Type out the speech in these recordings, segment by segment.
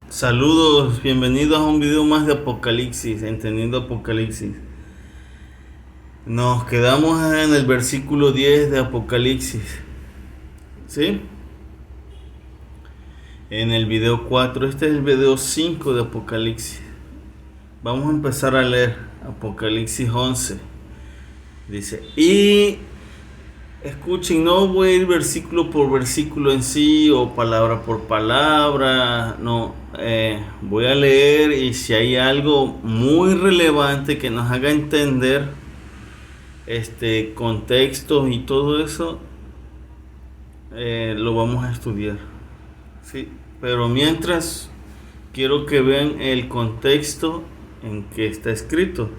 Saludos, bienvenidos a un video más de Apocalipsis, entendiendo Apocalipsis. Nos quedamos en el versículo 10 de Apocalipsis, ¿sí? En el video 4, este es el video 5 de Apocalipsis. Vamos a empezar a leer Apocalipsis 11. Dice, y escuchen, no voy a ir versículo por versículo en sí o palabra por palabra, no, voy a leer y si hay algo muy relevante que nos haga entender contextos y todo eso, lo vamos a estudiar, ¿sí? Pero mientras quiero que vean el contexto en que está escrito.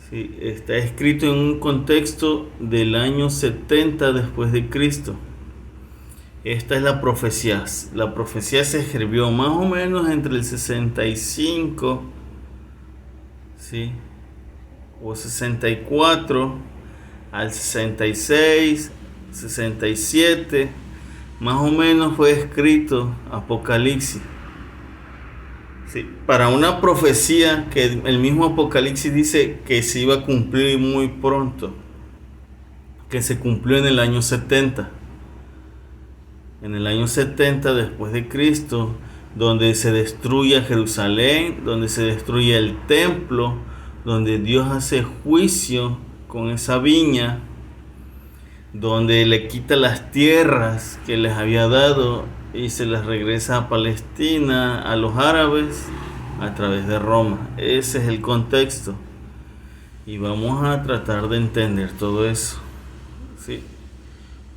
Sí, está escrito en un contexto del año 70 después de Cristo. Esta es la profecía. La profecía se escribió más o menos entre el 65, ¿sí? O 64 al 66, 67. Más o menos fue escrito Apocalipsis. Sí, para una profecía que el mismo Apocalipsis dice que se iba a cumplir muy pronto, que se cumplió en el año 70. En el año 70 después de Cristo, donde se destruye Jerusalén, donde se destruye el templo, donde Dios hace juicio con esa viña, donde le quita las tierras que les había dado y se las regresa a Palestina, a los árabes, a través de Roma. Ese es el contexto. Y vamos a tratar de entender todo eso, ¿sí?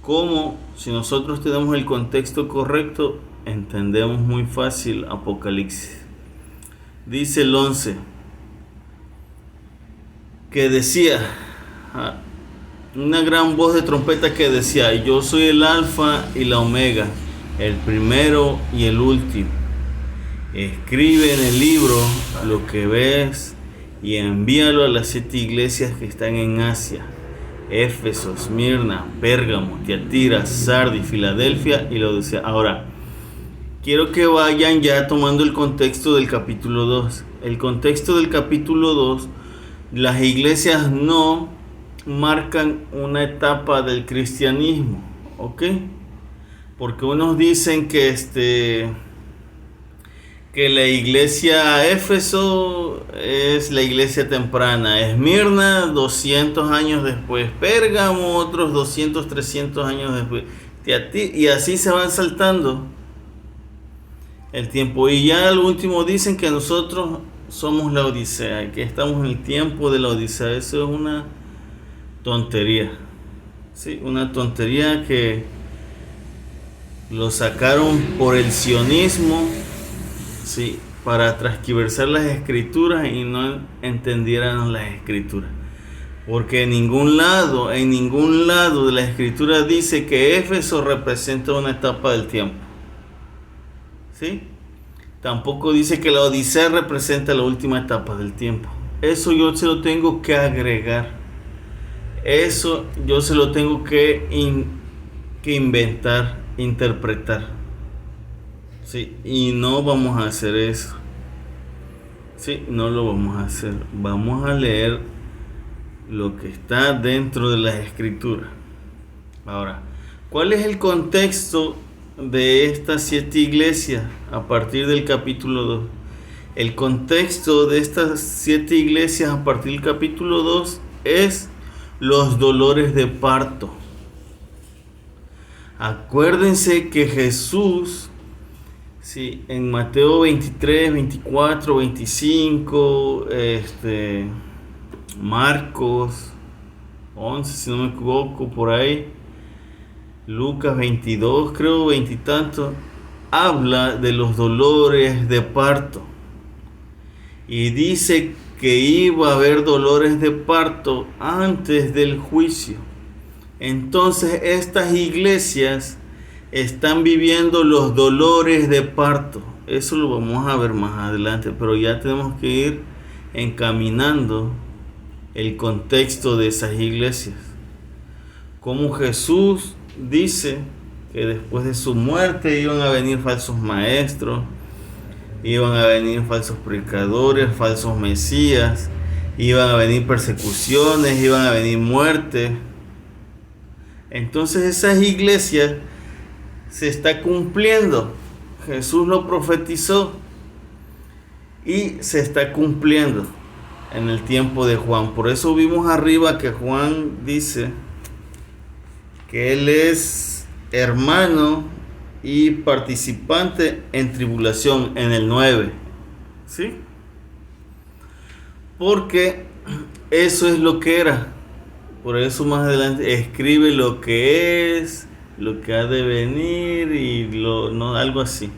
Como si nosotros tenemos el contexto correcto, entendemos muy fácil Apocalipsis. Dice el 11, que decía, una gran voz de trompeta que decía, yo soy el alfa y la omega, el primero y el último. Escribe en el libro lo que ves y envíalo a las 7 iglesias que están en Asia: Éfeso, Esmirna, Pérgamo, Tiatira, Sardis, Filadelfia y Laodicea. Ahora, quiero que vayan ya tomando el contexto del capítulo 2. El contexto del capítulo 2, las iglesias no marcan una etapa del cristianismo, ¿ok? Porque unos dicen que la iglesia Éfeso es la iglesia temprana, Esmirna 200 años después, Pérgamo otros 200, 300 años después, y así se van saltando el tiempo. Y ya al último dicen que nosotros somos la Odisea, que estamos en el tiempo de la Odisea. Eso es una tontería, ¿sí? Una tontería que lo sacaron por el sionismo, ¿sí? Para transquiversar las escrituras y no entendieran las escrituras. Porque en ningún lado de la escritura dice que Éfeso representa una etapa del tiempo, ¿sí? Tampoco dice que la Odisea representa la última etapa del tiempo. Eso yo se lo tengo que agregar. Eso yo se lo tengo que inventar, interpretar, ¿sí? Y no vamos a hacer eso, ¿sí? No lo vamos a hacer. Vamos a leer lo que está dentro de las escrituras. Ahora, ¿cuál es el contexto de estas 7 iglesias a partir del capítulo 2? El contexto de estas 7 iglesias a partir del capítulo 2 es los dolores de parto. Acuérdense que Jesús, sí, en Mateo 23, 24, 25, Marcos 11, si no me equivoco, por ahí, Lucas 22, creo, 20 y tanto, habla de los dolores de parto. Y dice que iba a haber dolores de parto antes del juicio. Entonces estas iglesias están viviendo los dolores de parto. Eso lo vamos a ver más adelante, pero ya tenemos que ir encaminando el contexto de esas iglesias. Como Jesús dice que después de su muerte iban a venir falsos maestros, iban a venir falsos predicadores, falsos mesías, iban a venir persecuciones, iban a venir muerte. Entonces esas iglesias se está cumpliendo. Jesús lo profetizó y se está cumpliendo en el tiempo de Juan. Por eso vimos arriba que Juan dice que él es hermano y participante en tribulación en el 9. ¿Sí? Porque eso es lo que era. Por eso más adelante escribe lo que es, lo que ha de venir y algo así.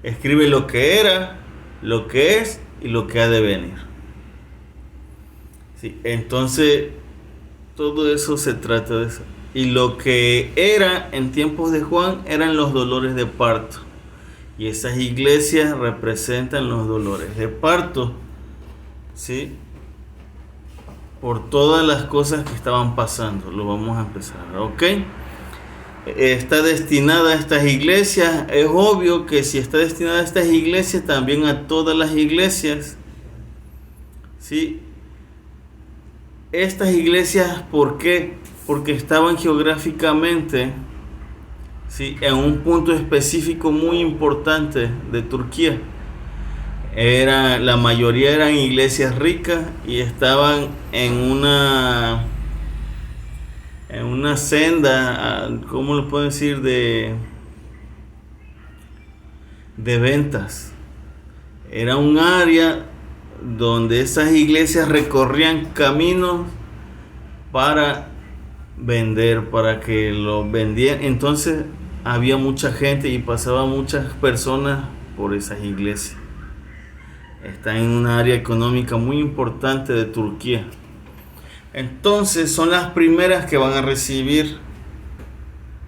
Escribe lo que era, lo que es y lo que ha de venir. Sí, entonces todo eso se trata de eso. Y lo que era en tiempos de Juan eran los dolores de parto. Y esas iglesias representan los dolores de parto, ¿sí? Por todas las cosas que estaban pasando. Lo vamos a empezar, ¿ok? Está destinada a estas iglesias. Es obvio que si está destinada a estas iglesias, también a todas las iglesias, ¿sí? Estas iglesias, ¿por qué? Porque estaban geográficamente, ¿sí?, en un punto específico muy importante de Turquía. La mayoría eran iglesias ricas y estaban en una senda, ¿cómo lo puedo decir?, de ventas. Era un área donde esas iglesias recorrían caminos para vender, para que lo vendieran. Entonces había mucha gente y pasaban muchas personas por esas iglesias. Está en una área económica muy importante de Turquía. Entonces son las primeras que van a recibir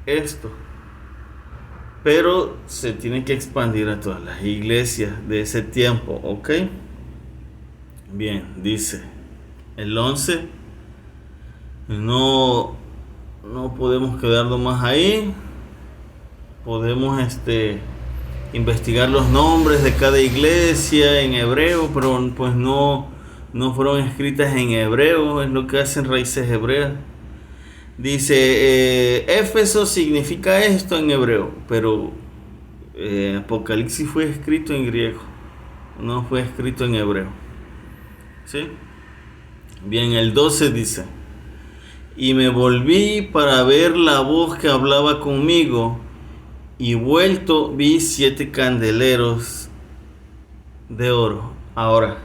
esto. Pero se tiene que expandir a todas las iglesias de ese tiempo, ¿ok? Bien, dice el 11. No podemos quedarnos más ahí. Podemos investigar los nombres de cada iglesia en hebreo, pero pues no fueron escritas en hebreo, es lo que hacen Raíces Hebreas. Dice, Éfeso significa esto en hebreo, pero Apocalipsis fue escrito en griego, no fue escrito en hebreo. ¿Sí? Bien, el 12 dice, y me volví para ver la voz que hablaba conmigo, y vuelto vi 7 candeleros de oro. Ahora,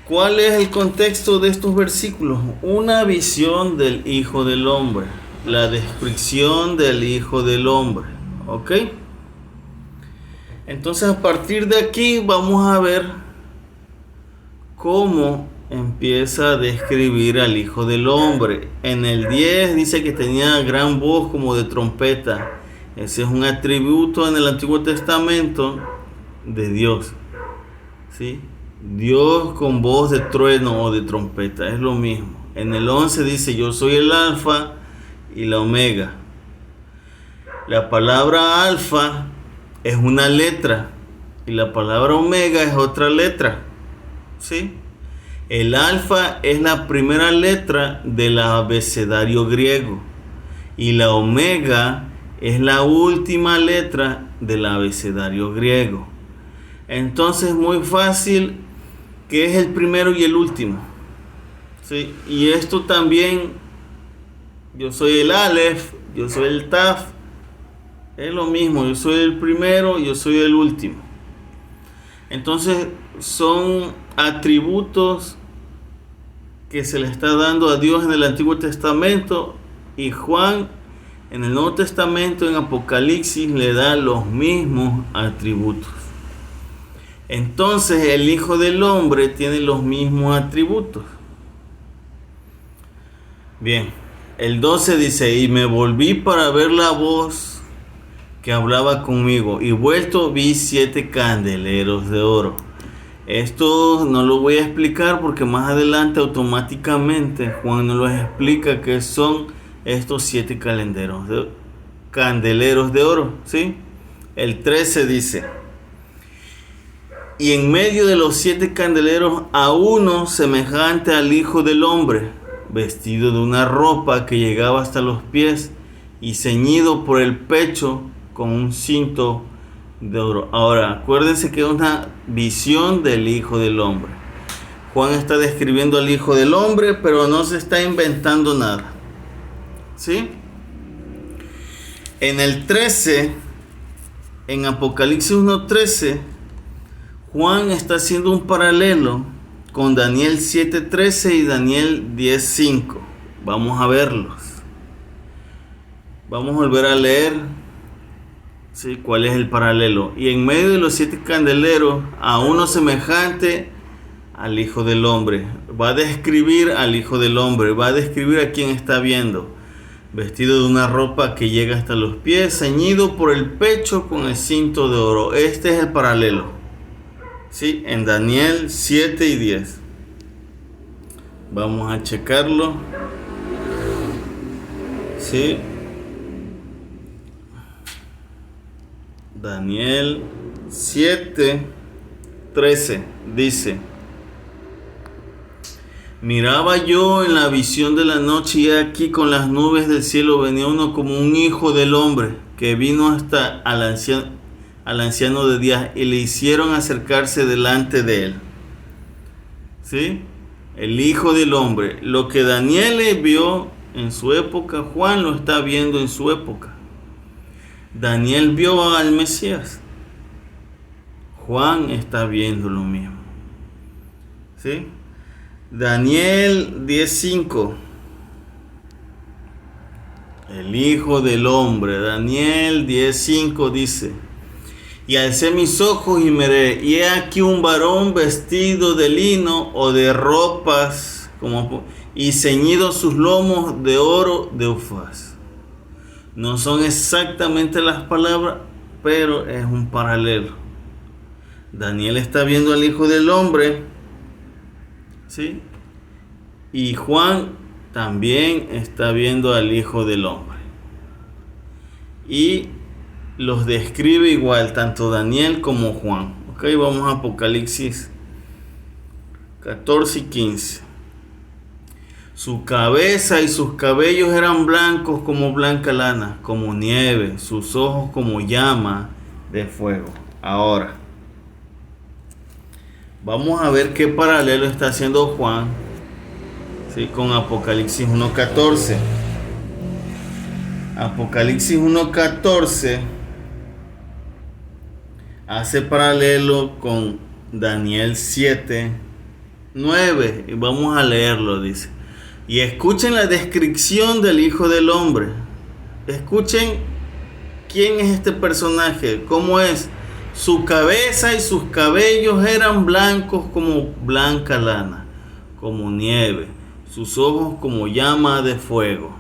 ¿cuál es el contexto de estos versículos? Una visión del Hijo del Hombre, la descripción del Hijo del Hombre, ¿ok? Entonces a partir de aquí vamos a ver cómo empieza a describir al Hijo del Hombre. En el 10 dice que tenía gran voz como de trompeta. Ese es un atributo en el Antiguo Testamento de Dios, ¿sí? Dios con voz de trueno o de trompeta, es lo mismo. En el 11 dice, yo soy el alfa y la omega. La palabra alfa es una letra y la palabra omega es otra letra, ¿sí? El alfa es la primera letra del abecedario griego y la omega es la última letra del abecedario griego. Entonces muy fácil que es el primero y el último, ¿sí? Y esto también, yo soy el Aleph, yo soy el Taf, es lo mismo, yo soy el primero, yo soy el último. Entonces son atributos que se le está dando a Dios en el Antiguo Testamento, y Juan en el Nuevo Testamento, en Apocalipsis, le da los mismos atributos. Entonces el Hijo del Hombre tiene los mismos atributos. Bien, el 12 dice, y me volví para ver la voz que hablaba conmigo, y vuelto vi 7 candeleros de oro. Esto no lo voy a explicar porque más adelante automáticamente Juan nos lo explica que son estos 7 candeleros de oro, ¿sí? El 13 dice: y en medio de los 7 candeleros a uno semejante al Hijo del Hombre, vestido de una ropa que llegaba hasta los pies y ceñido por el pecho con un cinto de oro. Ahora, acuérdense que es una visión del Hijo del Hombre. Juan está describiendo al Hijo del Hombre, pero no se está inventando nada, ¿sí? En el 13, en Apocalipsis 1:13, Juan está haciendo un paralelo con Daniel 7:13 y Daniel 10:5. Vamos a verlos. Vamos a volver a leer, ¿sí?, cuál es el paralelo. Y en medio de los 7 candeleros, a uno semejante al Hijo del Hombre. Va a describir al Hijo del Hombre, va a describir a quien está viendo. Vestido de una ropa que llega hasta los pies, ceñido por el pecho con el cinto de oro. Este es el paralelo, ¿sí?, en Daniel 7 y 10. Vamos a checarlo, ¿sí? Daniel 7:13 dice: miraba yo en la visión de la noche, y aquí con las nubes del cielo venía uno como un hijo del hombre, que vino hasta al anciano de días, y le hicieron acercarse delante de él. ¿Sí? El Hijo del Hombre. Lo que Daniel vio en su época, Juan lo está viendo en su época. Daniel vio al Mesías. Juan está viendo lo mismo. ¿Sí? Daniel 10:5. El Hijo del Hombre. Daniel 10:5 dice: y alcé mis ojos y miré, y he aquí un varón vestido de lino o de ropas, y ceñido sus lomos de oro de Ufaz. No son exactamente las palabras, pero es un paralelo. Daniel está viendo al Hijo del Hombre, ¿sí? Y Juan también está viendo al Hijo del Hombre. Y los describe igual, tanto Daniel como Juan. Ok, vamos a Apocalipsis 14 y 15. Su cabeza y sus cabellos eran blancos como blanca lana, como nieve, sus ojos como llama de fuego. Ahora, vamos a ver qué paralelo está haciendo Juan, ¿sí?, con Apocalipsis 1:14. Apocalipsis 1:14 hace paralelo con Daniel 7:9. Y vamos a leerlo, dice: y escuchen la descripción del Hijo del Hombre. Escuchen quién es este personaje, cómo es. Su cabeza y sus cabellos eran blancos como blanca lana, como nieve, sus ojos como llama de fuego.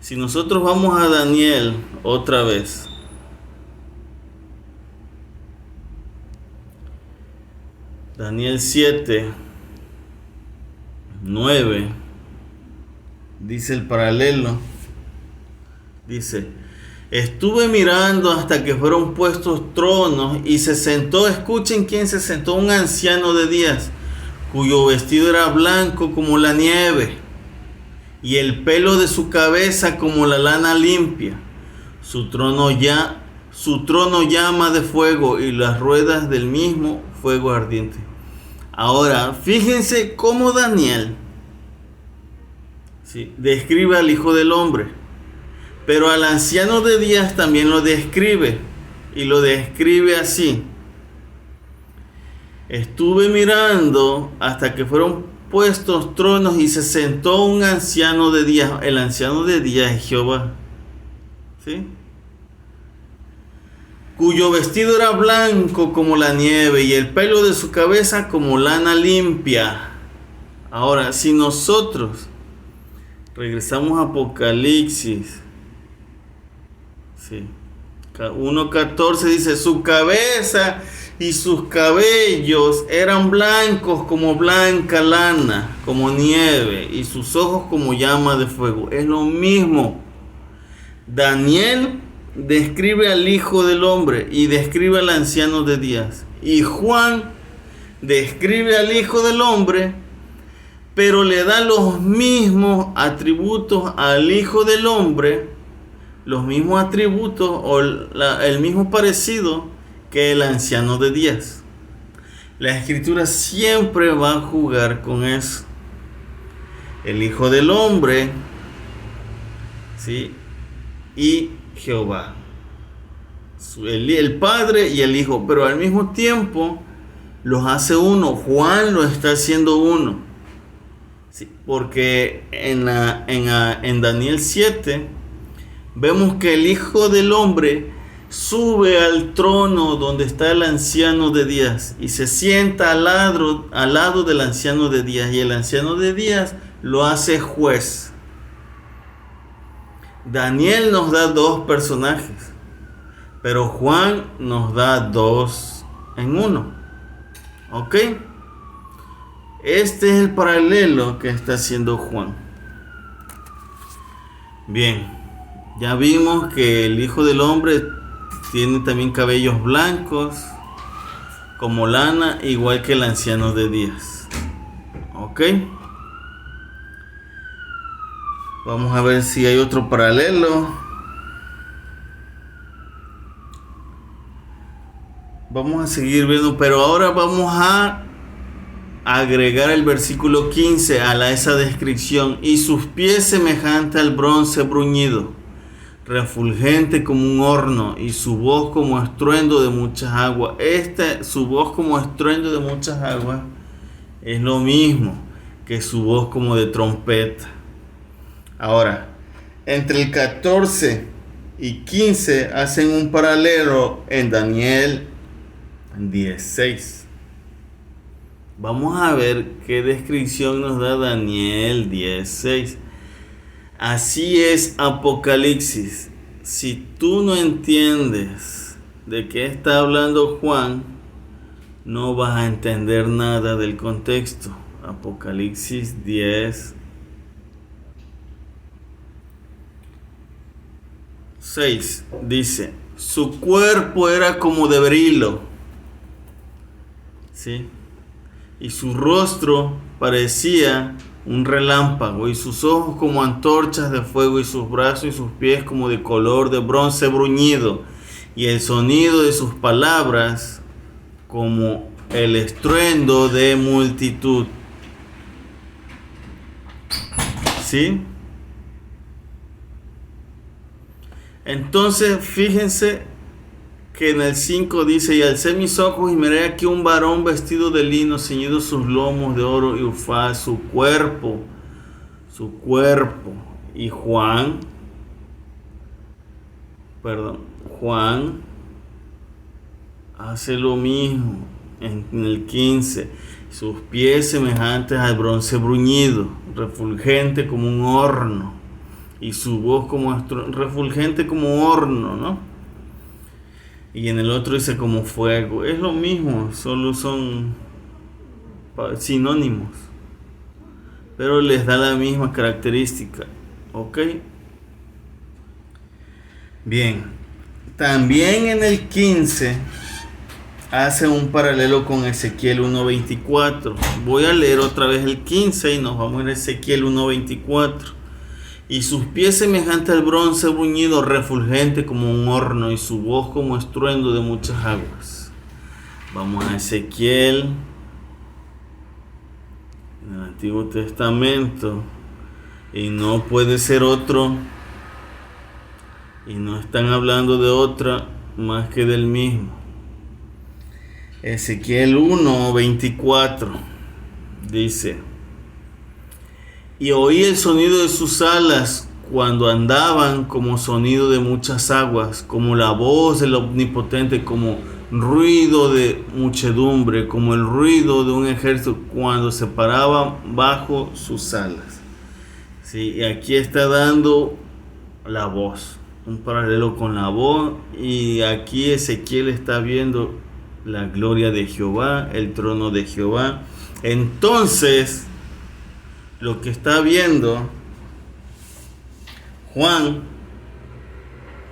Si nosotros vamos a Daniel otra vez, Daniel 7:9, dice el paralelo, dice: estuve mirando hasta que fueron puestos tronos, y se sentó, escuchen quién se sentó, un anciano de días, cuyo vestido era blanco como la nieve, y el pelo de su cabeza como la lana limpia. Su trono llama de fuego, y las ruedas del mismo fuego ardiente. Ahora, fíjense cómo Daniel, ¿sí?, describe al Hijo del Hombre, pero al anciano de días también lo describe, y lo describe así: estuve mirando hasta que fueron puestos tronos, y se sentó un anciano de días. El anciano de días es Jehová, ¿sí?, cuyo vestido era blanco como la nieve, y el pelo de su cabeza como lana limpia. Ahora, si nosotros regresamos a Apocalipsis, sí, 1:14, dice: su cabeza y sus cabellos eran blancos como blanca lana, como nieve, y sus ojos como llama de fuego. Es lo mismo. Daniel describe al Hijo del Hombre y describe al anciano de días. Y Juan describe al Hijo del Hombre, pero le da los mismos atributos al Hijo del Hombre, los mismos atributos o el mismo parecido que el anciano de días. La Escritura siempre va a jugar con eso. El Hijo del Hombre, ¿sí? Y Jehová, el Padre y el Hijo, pero al mismo tiempo los hace uno. Juan lo está haciendo uno, ¿sí? Porque en Daniel 7 vemos que el Hijo del Hombre sube al trono donde está el anciano de días y se sienta al lado del anciano de días, y el anciano de días lo hace juez. Daniel nos da dos personajes, pero Juan nos da dos en uno. ¿Ok? Este es el paralelo que está haciendo Juan. Bien, ya vimos que el Hijo del Hombre tiene también cabellos blancos como lana, igual que el anciano de días. ¿Ok? Vamos a ver si hay otro paralelo. Vamos a seguir viendo, pero ahora vamos a agregar el versículo 15 a esa descripción. Y sus pies semejante al bronce bruñido, refulgente como un horno, y su voz como estruendo de muchas aguas. Su voz como estruendo de muchas aguas es lo mismo que su voz como de trompeta. Ahora, entre el 14 y 15 hacen un paralelo en Daniel 10:6. Vamos a ver qué descripción nos da Daniel 10:6. Así es Apocalipsis. Si tú no entiendes de qué está hablando Juan, no vas a entender nada del contexto. Apocalipsis 10:6 dice: su cuerpo era como de berilo, ¿sí? Y su rostro parecía un relámpago, y sus ojos como antorchas de fuego, y sus brazos y sus pies como de color de bronce bruñido, y el sonido de sus palabras como el estruendo de multitud. ¿Sí? Entonces, fíjense que en el 5 dice: y alcé mis ojos y miré aquí un varón vestido de lino, ceñido sus lomos de oro y ufaz, su cuerpo. Y Juan hace lo mismo en el 15. Sus pies semejantes al bronce bruñido, refulgente como un horno, y su voz como refulgente como horno, ¿no? Y en el otro dice como fuego. Es lo mismo, solo son sinónimos, pero les da la misma característica. ¿Ok? Bien. También en el 15 hace un paralelo con Ezequiel 1:24. Voy a leer otra vez el 15 y nos vamos a ir a Ezequiel 1:24. Y sus pies semejantes al bronce bruñido, refulgente como un horno, y su voz como estruendo de muchas aguas. Vamos a Ezequiel, en el Antiguo Testamento, y no puede ser otro, y no están hablando de otra más que del mismo. Ezequiel 1:24 dice: y oí el sonido de sus alas cuando andaban, como sonido de muchas aguas, como la voz del Omnipotente, como ruido de muchedumbre, como el ruido de un ejército cuando se paraban bajo sus alas. Sí, y aquí está dando la voz, un paralelo con la voz, y aquí Ezequiel está viendo la gloria de Jehová, el trono de Jehová. Entonces, lo que está viendo Juan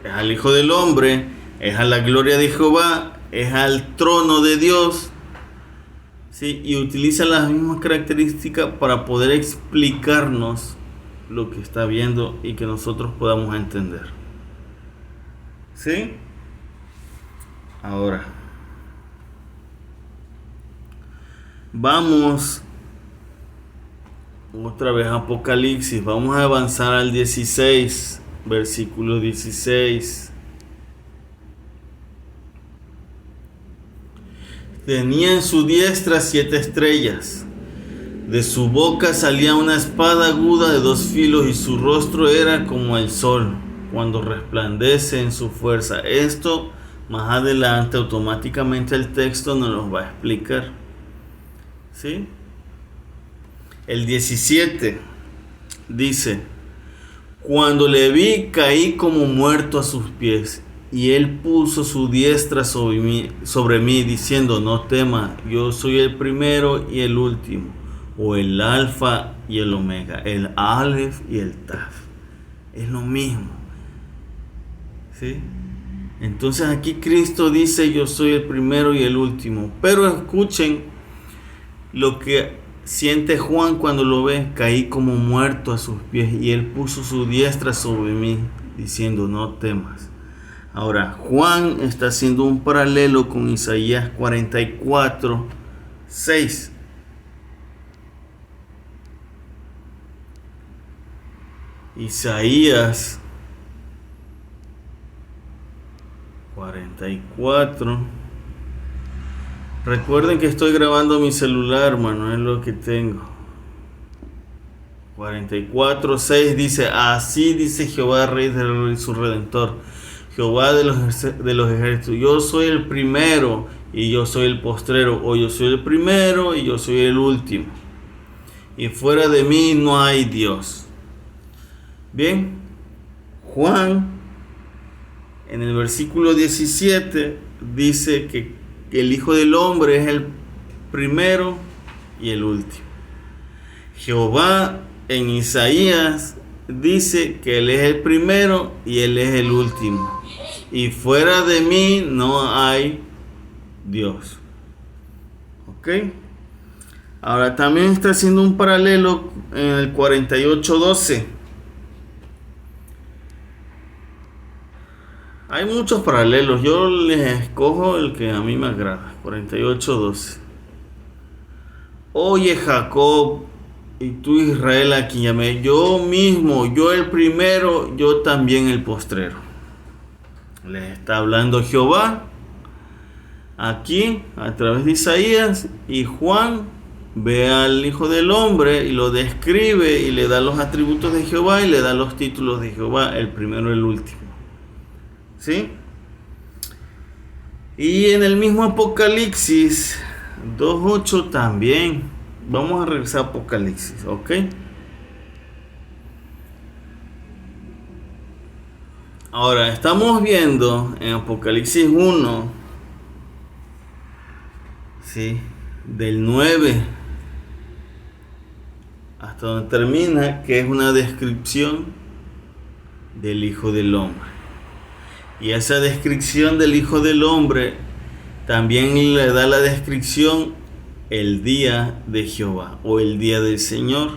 es al Hijo del Hombre, es a la gloria de Jehová, es al trono de Dios, ¿sí? Y utiliza las mismas características para poder explicarnos lo que está viendo y que nosotros podamos entender. ¿Sí? Ahora, vamos otra vez a Apocalipsis, vamos a avanzar al 16, versículo 16. Tenía en su diestra 7 estrellas. De su boca salía una espada aguda de 2 filos y su rostro era como el sol cuando resplandece en su fuerza. Esto más adelante automáticamente el texto nos lo va a explicar. ¿Sí? El 17 dice: cuando le vi caí como muerto a sus pies, y él puso su diestra sobre mí diciendo: no temas, yo soy el primero y el último, o el alfa y el omega, el alef y el taf. Es lo mismo. ¿Sí? Entonces aquí Cristo dice: yo soy el primero y el último. Pero escuchen lo que siente Juan cuando lo ve: caí como muerto a sus pies, y él puso su diestra sobre mí diciendo: no temas. Ahora, Juan está haciendo un paralelo con Isaías 44, 6. Isaías 44. Recuerden que estoy grabando mi celular, hermano, es lo que tengo. 44, 6 dice: así dice Jehová, Rey de su Redentor, Jehová de los ejércitos: yo soy el primero y yo soy el postrero, o yo soy el primero y yo soy el último, y fuera de mí no hay Dios. Bien, Juan en el versículo 17 dice que el Hijo del Hombre es el primero y el último. Jehová en Isaías dice que Él es el primero y Él es el último, y fuera de mí no hay Dios. ¿Ok? Ahora también está haciendo un paralelo en el 48:12. Hay muchos paralelos, yo les escojo el que a mí me agrada. 48:12. Oye Jacob, y tú Israel, a quien llamé yo mismo, yo el primero, yo también el postrero. Les está hablando Jehová aquí a través de Isaías, y Juan ve al Hijo del Hombre y lo describe y le da los atributos de Jehová y le da los títulos de Jehová, el primero y el último. ¿Sí? Y en el mismo Apocalipsis 2:8 también. Vamos a regresar a Apocalipsis, ¿ok? Ahora estamos viendo en Apocalipsis 1, ¿sí? Del 9 hasta donde termina, que es una descripción del Hijo del Hombre. Y esa descripción del Hijo del Hombre también le da la descripción el día de Jehová o el día del Señor.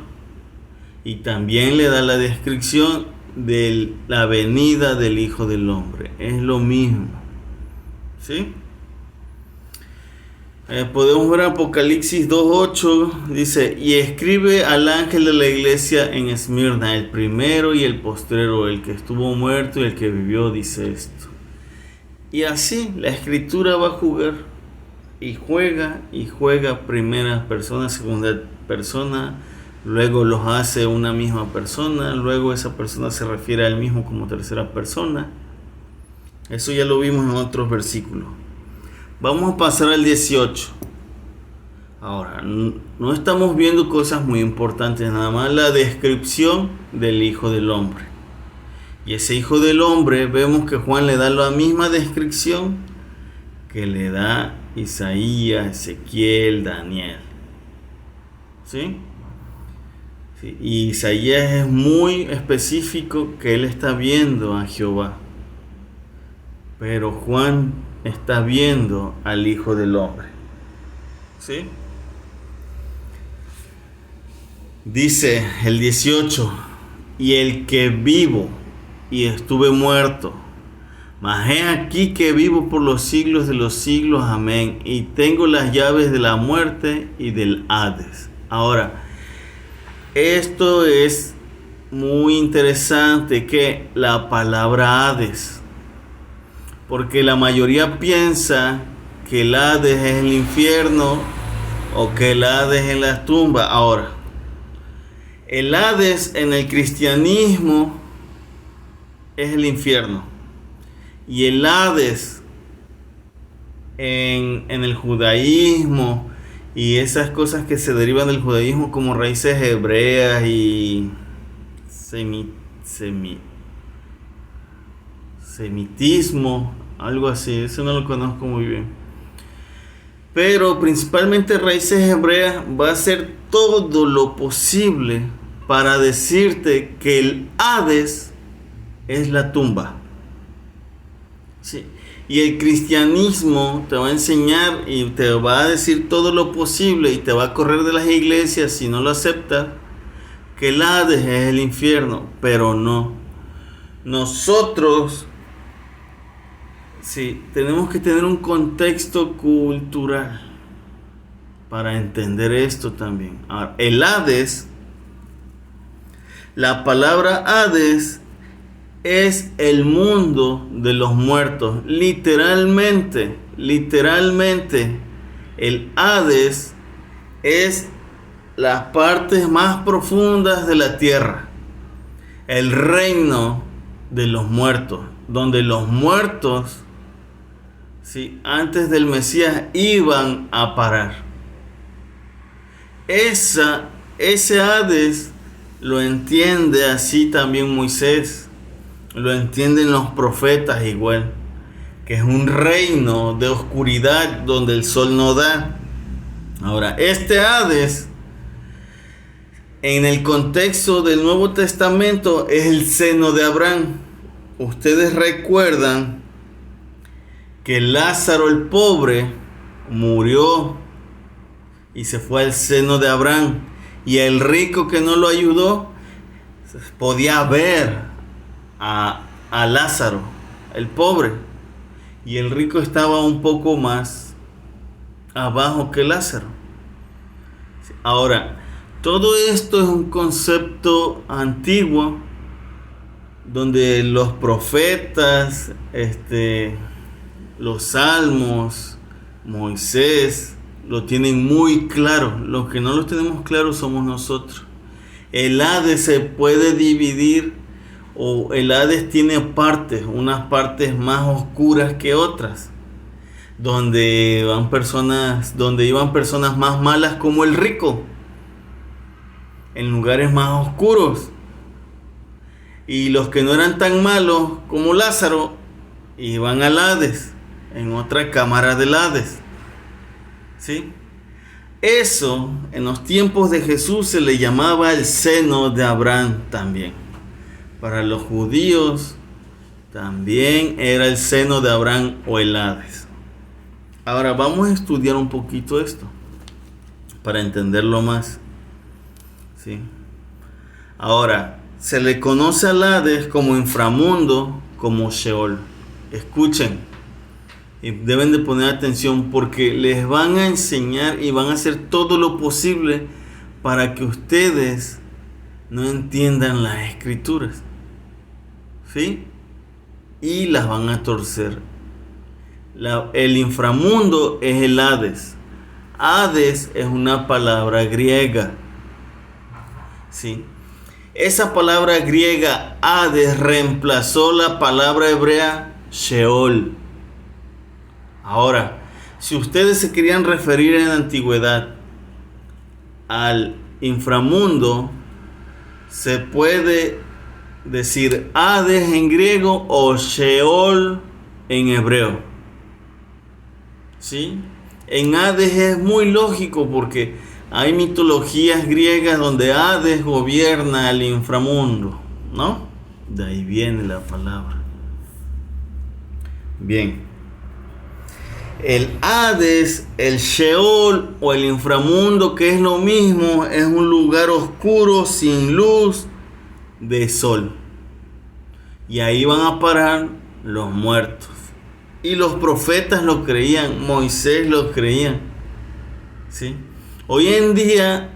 Y también le da la descripción de la venida del Hijo del Hombre. Es lo mismo. ¿Sí? Podemos ver Apocalipsis 2:8. Dice: y escribe al ángel de la iglesia en Esmirna, el primero y el postrero, el que estuvo muerto y el que vivió, dice esto. Y así la escritura va a jugar y juega primera persona, segunda persona, luego los hace una misma persona, luego esa persona se refiere a él mismo como tercera persona. Eso ya lo vimos en otros versículos. Vamos a pasar al 18. Ahora, no estamos viendo cosas muy importantes, nada más la descripción del Hijo del Hombre. Y ese Hijo del Hombre, vemos que Juan le da la misma descripción que le da Isaías, Ezequiel, Daniel. ¿Sí? Sí. Y Isaías es muy específico que él está viendo a Jehová. pero Juan está viendo al Hijo del Hombre. ¿Sí? Dice el 18: y el que vivo y estuve muerto, mas he aquí que vivo por los siglos de los siglos, amén, y tengo las llaves de la muerte y del Hades. Ahora, esto es muy interesante, que la palabra Hades, porque la mayoría piensa que el Hades es el infierno o que el Hades es la tumba. Ahora, el Hades en el cristianismo es el infierno, y el Hades en el judaísmo y esas cosas que se derivan del judaísmo como raíces hebreas y semitismo, algo así, eso no lo conozco muy bien, pero principalmente raíces hebreas, va a hacer todo lo posible para decirte que el Hades es la tumba. Sí. Y el cristianismo te va a enseñar y te va a decir todo lo posible y te va a correr de las iglesias si no lo aceptas, que el Hades es el infierno, pero no. Nosotros sí tenemos que tener un contexto cultural para entender esto también. Ahora, el Hades, la palabra Hades es el mundo de los muertos. Literalmente, el Hades es las partes más profundas de la tierra, el reino de los muertos, donde los muertos, sí, antes del Mesías iban a parar. Ese Hades lo entiende así también Moisés. Lo entienden los profetas igual, que es un reino de oscuridad donde el sol no da. Ahora, este Hades, en el contexto del Nuevo Testamento, es el seno de Abraham. Ustedes recuerdan que Lázaro el pobre murió y se fue al seno de Abraham, y el rico que no lo ayudó podía ver a Lázaro, el pobre, y el rico estaba un poco más abajo que Lázaro. Ahora, todo esto es un concepto antiguo donde los profetas, los salmos, Moisés lo tienen muy claro. Los que no lo tenemos claro somos nosotros. El Hades se puede dividir, o el Hades tiene partes, unas partes más oscuras que otras, donde iban personas más malas como el rico, en lugares más oscuros, y los que no eran tan malos como Lázaro iban al Hades, en otra cámara del Hades. ¿Sí? Eso en los tiempos de Jesús se le llamaba el seno de Abraham también. Para los judíos también era el seno de Abraham o el Hades. Ahora vamos a estudiar un poquito esto para entenderlo más. ¿Sí? Ahora, se le conoce al Hades como inframundo, como Sheol. Escuchen, y deben de poner atención porque les van a enseñar y van a hacer todo lo posible para que ustedes no entiendan las escrituras, ¿sí? Y las van a torcer. El inframundo es el Hades. Hades es una palabra griega, ¿sí? Esa palabra griega Hades reemplazó la palabra hebrea Sheol. Ahora, si ustedes se querían referir en la antigüedad al inframundo, se puede decir Hades en griego o Sheol en hebreo. ¿Sí? En Hades es muy lógico porque hay mitologías griegas donde Hades gobierna el inframundo, ¿no? De ahí viene la palabra. Bien. El Hades, el Sheol o el inframundo, que es lo mismo, es un lugar oscuro sin luz de sol. Y ahí van a parar los muertos. Y los profetas lo creían, Moisés lo creía. ¿Sí? Hoy en día,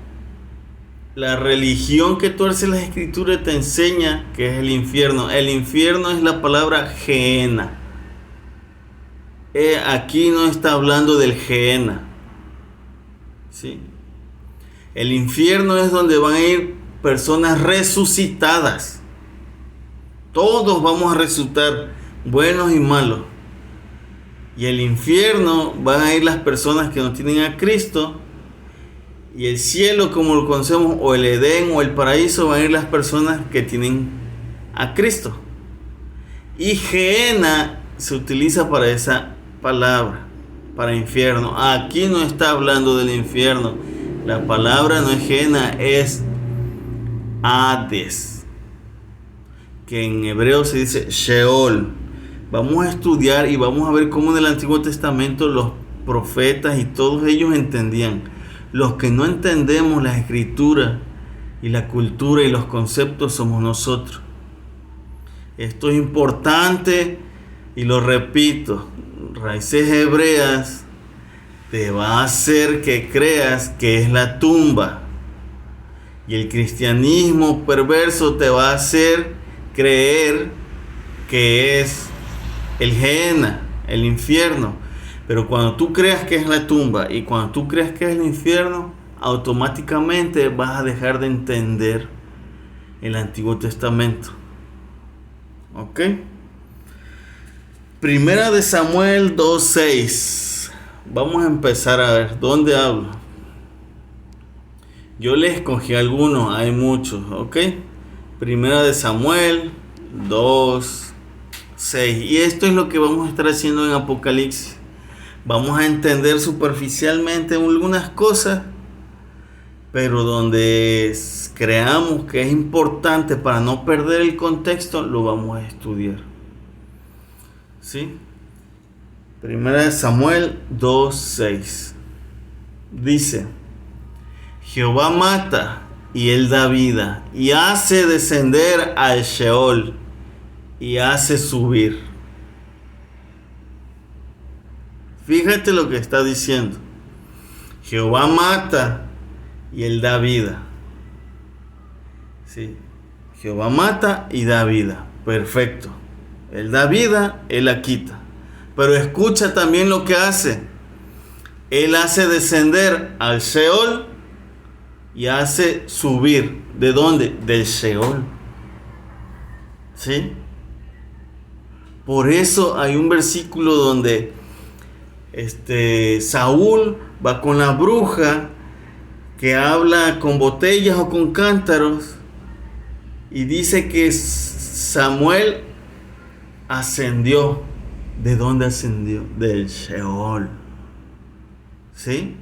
la religión que tuerce las escrituras te enseña que es el infierno. El infierno es la palabra Gehenna. Aquí no está hablando del Gehenna. ¿Sí? El infierno es donde van a ir personas resucitadas. Todos vamos a resucitar, buenos y malos. Y el infierno van a ir las personas que no tienen a Cristo. Y el cielo, como lo conocemos, o el Edén o el paraíso, van a ir las personas que tienen a Cristo. Y Gehenna se utiliza para esa palabra, para infierno. Aquí no está hablando del infierno. La palabra no es Gehenna, es Hades, que en hebreo se dice Sheol. Vamos a estudiar y vamos a ver cómo en el Antiguo Testamento los profetas y todos ellos entendían. Los que no entendemos la escritura y la cultura y los conceptos somos nosotros. Esto es importante y lo repito. Raíces hebreas te va a hacer que creas que es la tumba. Y el cristianismo perverso te va a hacer creer que es el Gehenna, el infierno. Pero cuando tú creas que es la tumba y cuando tú creas que es el infierno, automáticamente vas a dejar de entender el Antiguo Testamento. ¿Ok? Primera de Samuel 2:6. Vamos a empezar a ver dónde hablo. Yo les escogí algunos, hay muchos, ¿ok? Primera de Samuel 2:6. Y esto es lo que vamos a estar haciendo en Apocalipsis. Vamos a entender superficialmente algunas cosas, pero donde creamos que es importante para no perder el contexto, lo vamos a estudiar. ¿Sí? Primera de Samuel 2:6. Dice: Jehová mata y él da vida, y hace descender al Sheol y hace subir. Fíjate lo que está diciendo. Jehová mata y él da vida. ¿Sí? Jehová mata y da vida. Perfecto. Él da vida, él la quita. Pero escucha también lo que hace. Él hace descender al Sheol y hace subir. ¿De dónde? Del Sheol. ¿Sí? Por eso hay un versículo donde Saúl va con la bruja que habla con botellas o con cántaros y dice que Samuel ascendió. ¿De dónde ascendió? Del Sheol. ¿Sí?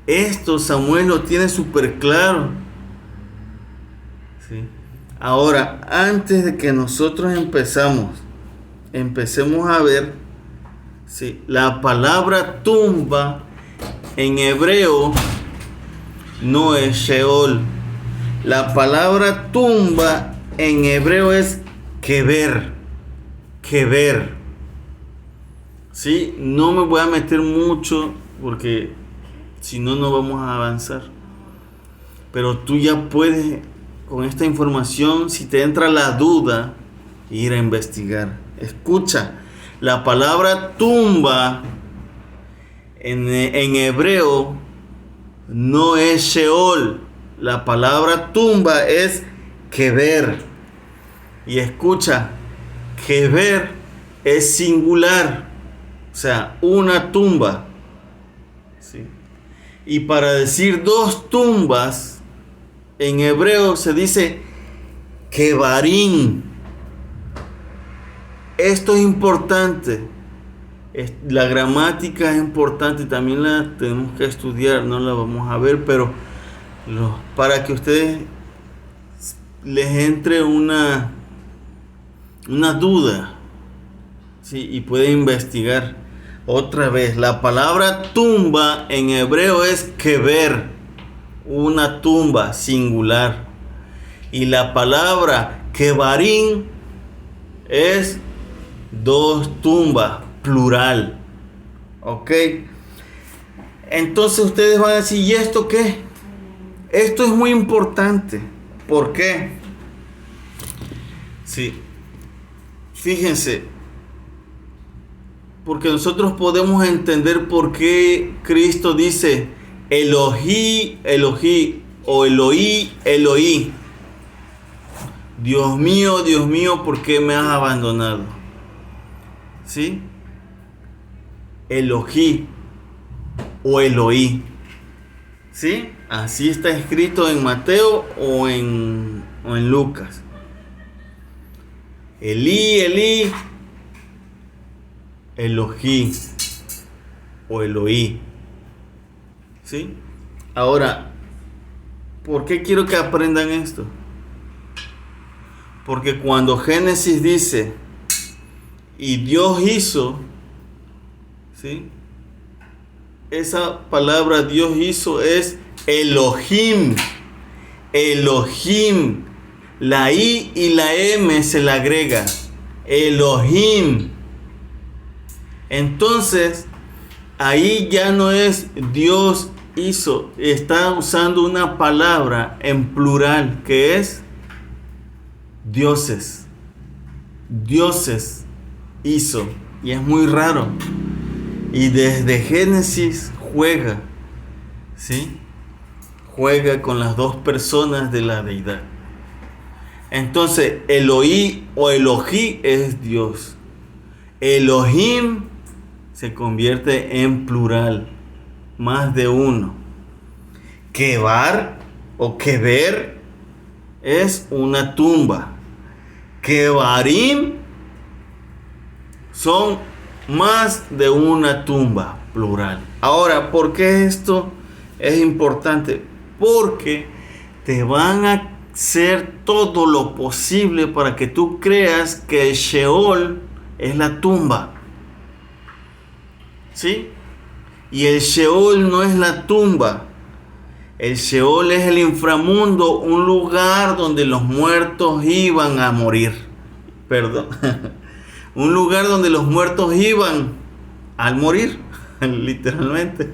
Esto Samuel lo tiene súper claro. ¿Sí? Ahora, antes de que nosotros empecemos a ver, ¿sí? La palabra tumba en hebreo no es Sheol. La palabra tumba en hebreo es kever. Kever. ¿Sí? No me voy a meter mucho porque si no, no vamos a avanzar. Pero tú ya puedes, con esta información, si te entra la duda, ir a investigar. Escucha, la palabra tumba en hebreo no es Sheol. La palabra tumba es kever. Y escucha, kever es singular. O sea, una tumba. ¿Sí? Y para decir dos tumbas, en hebreo se dice kebarim. Esto es importante. La gramática es importante, también la tenemos que estudiar, no la vamos a ver, pero para que ustedes les entre una duda. Sí, y puede investigar. Otra vez, la palabra tumba en hebreo es kever, una tumba singular. Y la palabra kebarim es dos tumbas, plural. ¿Ok? Entonces ustedes van a decir, ¿y esto qué? Esto es muy importante. ¿Por qué? Sí. Fíjense. Porque nosotros podemos entender por qué Cristo dice Elohí, Elohí o Eloí, Eloí. Dios mío, ¿por qué me has abandonado? ¿Sí? Elohí o Eloí. ¿Sí? Así está escrito en Mateo o en Lucas. Elí, Elí, Elohí o Eloí. ¿Sí? Ahora, ¿por qué quiero que aprendan esto? Porque cuando Génesis dice, y Dios hizo, ¿sí? Esa palabra Dios hizo es Elohim. Elohim. La I y la M se le agrega. Elohim. Entonces, ahí ya no es Dios hizo. Está usando una palabra en plural que es dioses. Dioses hizo. Y es muy raro. Y desde Génesis juega. ¿Sí? Juega con las dos personas de la deidad. Entonces, Eloí o Elohí es Dios. Elohim se convierte en plural, más de uno. Kebar o Keber es una tumba. Kebarim son más de una tumba, plural. Ahora, ¿por qué esto es importante? Porque te van a hacer todo lo posible para que tú creas que el Sheol es la tumba. ¿Sí? Y el Sheol no es la tumba. El Sheol es el inframundo, un lugar donde los muertos iban a morir. Perdón. Un lugar donde los muertos iban al morir, literalmente.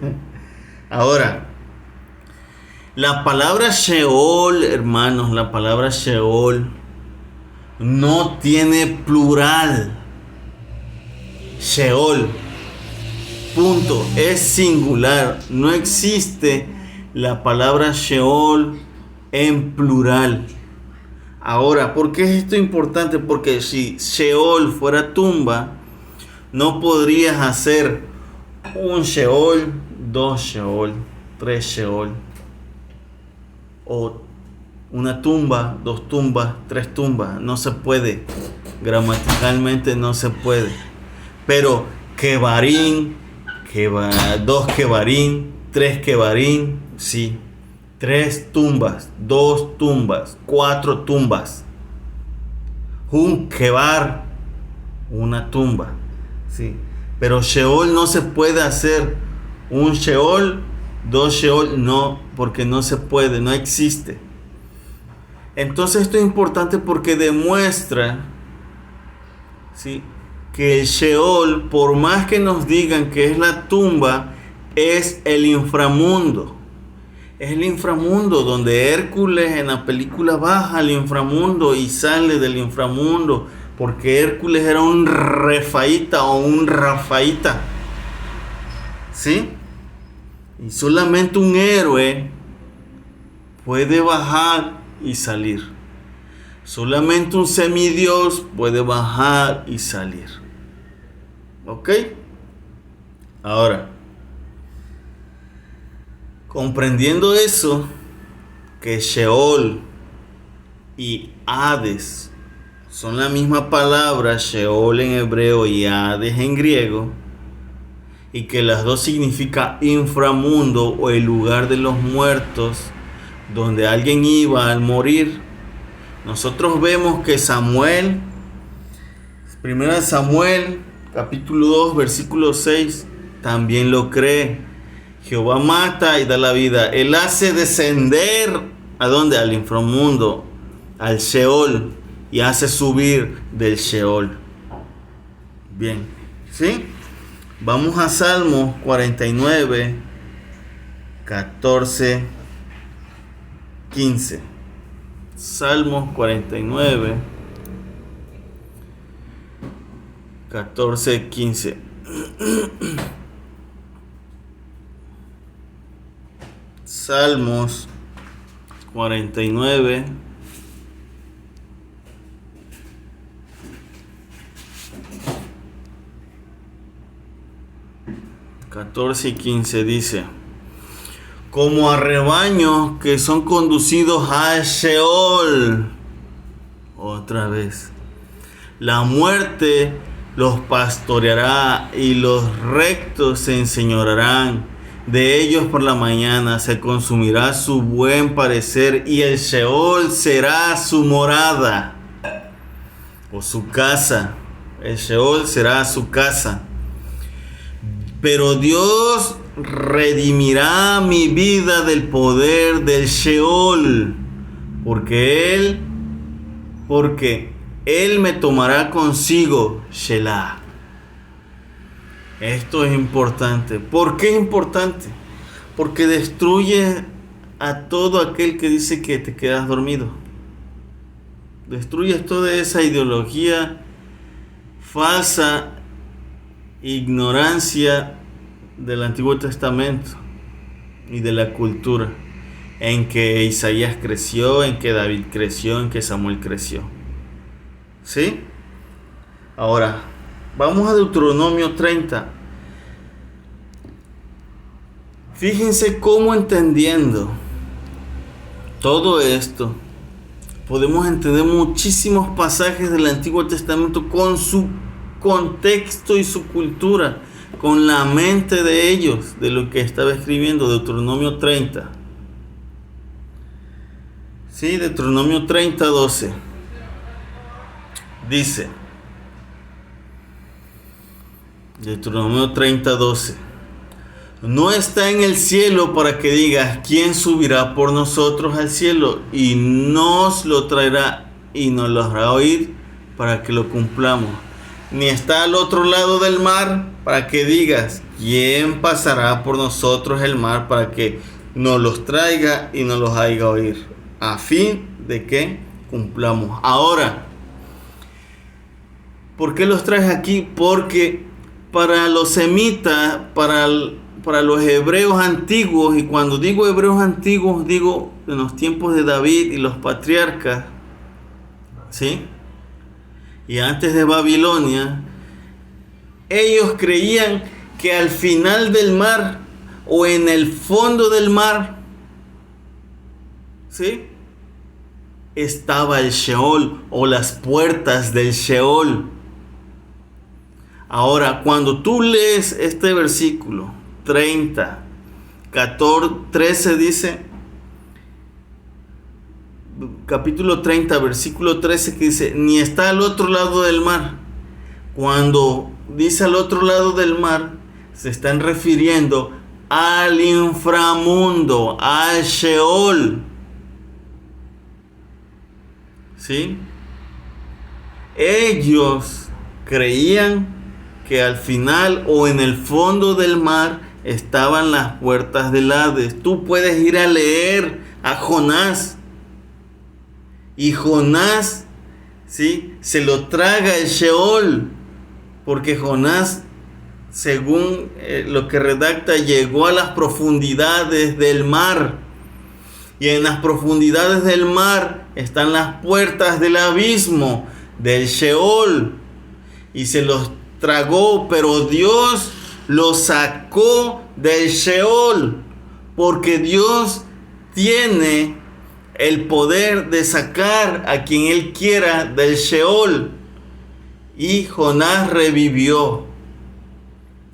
Ahora, la palabra Sheol, hermanos, la palabra Sheol no tiene plural. Sheol, punto, es singular. No existe la palabra Sheol en plural. Ahora, ¿por qué es esto importante? Porque si Sheol fuera tumba, no podrías hacer un Sheol, dos Sheol, tres Sheol. O una tumba, dos tumbas, tres tumbas. No se puede. Gramaticalmente no se puede. Pero Kebarim, dos Kebarim, tres Kebarim, sí. Tres tumbas, dos tumbas, cuatro tumbas. Un Kebar, una tumba. Sí. Pero Sheol no se puede hacer. Un Sheol, dos Sheol, no, porque no se puede, no existe. Entonces esto es importante porque demuestra, ¿sí?, que el Sheol, por más que nos digan que es la tumba, es el inframundo. Es el inframundo donde Hércules en la película baja al inframundo y sale del inframundo, porque Hércules era un refaíta o un rafaíta. ¿Sí? Y solamente un héroe puede bajar y salir. Solamente un semidios puede bajar y salir. ¿Ok? Ahora, comprendiendo eso, que Sheol y Hades son la misma palabra, Sheol en hebreo y Hades en griego, y que las dos significa inframundo o el lugar de los muertos, donde alguien iba al morir. Nosotros vemos que Samuel, 1 Samuel capítulo 2, versículo 6, también lo cree. Jehová mata y da la vida. Él hace descender, ¿a dónde? Al inframundo, al Sheol, y hace subir del Sheol. Bien, ¿sí? Vamos a Salmos 49, 14, 15. Salmos 49, 14, 15. Salmos 49, 14 y 15 dice: como a rebaños que son conducidos a Sheol, otra vez, la muerte los pastoreará y los rectos se enseñorearán de ellos por la mañana. Se consumirá su buen parecer y el Sheol será su morada o su casa. El Sheol será su casa. Pero Dios redimirá mi vida del poder del Sheol, porque Él me tomará consigo. Shelah. Esto es importante. ¿Por qué es importante? Porque destruye a todo aquel que dice que te quedas dormido. Destruyes toda esa ideología falsa, ignorancia del Antiguo Testamento y de la cultura en que Isaías creció, en que David creció, en que Samuel creció. ¿Sí? Ahora, vamos a Deuteronomio 30. Fíjense cómo, entendiendo todo esto, podemos entender muchísimos pasajes del Antiguo Testamento con su contexto y su cultura, con la mente de ellos, de lo que estaba escribiendo. Deuteronomio 30. Sí, Deuteronomio 30, 12. Dice, Deuteronomio 30, 12: no está en el cielo para que digas, ¿quién subirá por nosotros al cielo? Y nos lo traerá y nos lo hará oír para que lo cumplamos. Ni está al otro lado del mar para que digas, ¿quién pasará por nosotros el mar para que nos los traiga y nos los haga oír? A fin de que cumplamos. Ahora, ¿por qué los traes aquí? Porque para los semitas, para los hebreos antiguos, y cuando digo hebreos antiguos, digo en los tiempos de David y los patriarcas, ¿sí? Y antes de Babilonia, ellos creían que al final del mar o en el fondo del mar, ¿sí?, estaba el Sheol o las puertas del Sheol. Ahora, cuando tú lees este versículo 30, 14, 13 dice, capítulo 30, versículo 13, que dice, ni está al otro lado del mar. Cuando dice al otro lado del mar, se están refiriendo al inframundo, al Sheol. ¿Sí? Ellos creían que al final o en el fondo del mar estaban las puertas del Hades. Tú puedes ir a leer a Jonás. Y Jonás, ¿sí?, se lo traga el Sheol. Porque Jonás, según lo que redacta, llegó a las profundidades del mar. Y en las profundidades del mar están las puertas del abismo, del Sheol. Y se los tragó, pero Dios lo sacó del Sheol. Porque Dios tiene el poder de sacar a quien Él quiera del Sheol. Y Jonás revivió.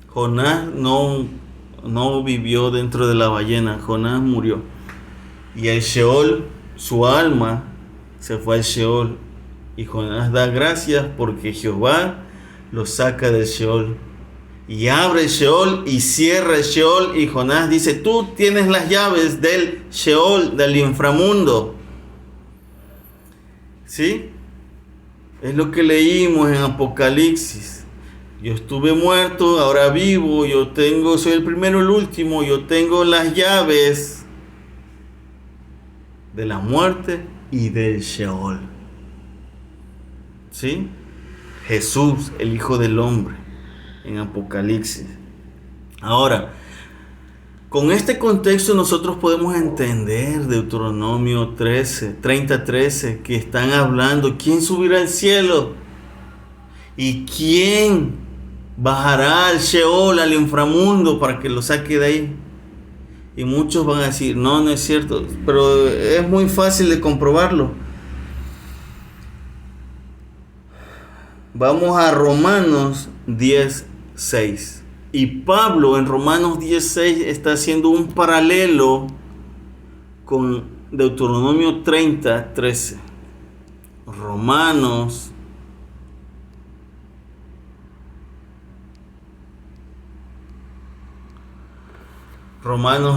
Jonás no vivió dentro de la ballena. Jonás murió. Y el Sheol, su alma, se fue al Sheol. Y Jonás da gracias porque Jehová lo saca del Sheol. Y abre el Sheol y cierra el Sheol. Y Jonás dice, tú tienes las llaves del Sheol, del inframundo. ¿Sí? Es lo que leímos en Apocalipsis. Yo estuve muerto, ahora vivo, soy el primero y el último, yo tengo las llaves de la muerte y del Sheol. ¿Sí? Jesús, el Hijo del Hombre, en Apocalipsis. Ahora, con este contexto nosotros podemos entender Deuteronomio 30:13, que están hablando, ¿quién subirá al cielo? ¿Y quién bajará al Sheol, al inframundo, para que lo saque de ahí? Y muchos van a decir, no es cierto, pero es muy fácil de comprobarlo. Vamos a Romanos 10:6. Y Pablo en Romanos 10:6 está haciendo un paralelo con Deuteronomio 30:13. Romanos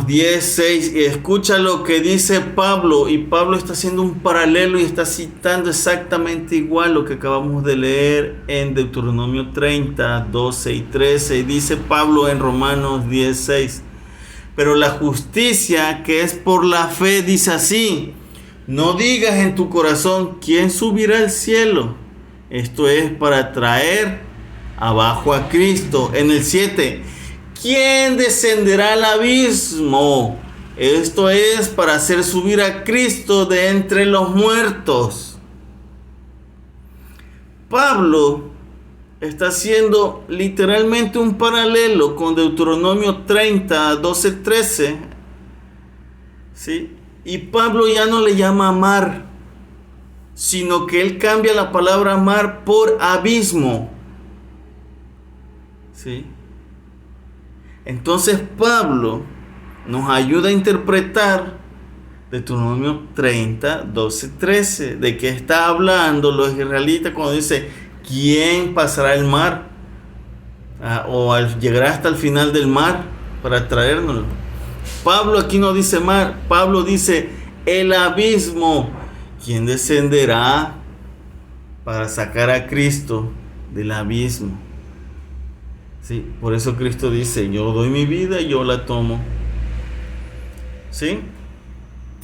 10:6, y escucha lo que dice Pablo, y Pablo está haciendo un paralelo y está citando exactamente igual lo que acabamos de leer en Deuteronomio 30:12 y 13, y dice Pablo en Romanos 10:6, pero la justicia que es por la fe dice así, no digas en tu corazón, ¿quién subirá al cielo? Esto es para traer abajo a Cristo. En el 7, ¿quién descenderá al abismo? Esto es para hacer subir a Cristo de entre los muertos. Pablo está haciendo literalmente un paralelo con Deuteronomio 30:12-13. ¿Sí? Y Pablo ya no le llama mar, sino que él cambia la palabra mar por abismo. ¿Sí? Entonces Pablo nos ayuda a interpretar Deuteronomio 30:12-13. ¿De qué está hablando los israelitas cuando dice quién pasará el mar? O llegará hasta el final del mar para traérnoslo. Pablo aquí no dice mar, Pablo dice el abismo. ¿Quién descenderá para sacar a Cristo del abismo? ¿Sí? Por eso Cristo dice, yo doy mi vida y yo la tomo. ¿Sí?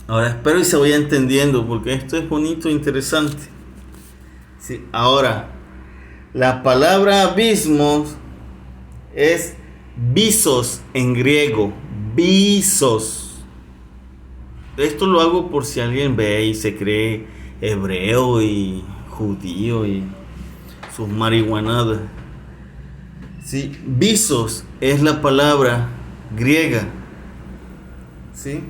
Ahora espero y se vaya entendiendo, porque esto es bonito e interesante. ¿Sí? Ahora, la palabra abismos es visos en griego. Visos. Esto lo hago por si alguien ve y se cree hebreo y judío y sus marihuanadas. ¿Sí? Visos es la palabra griega. ¿Sí?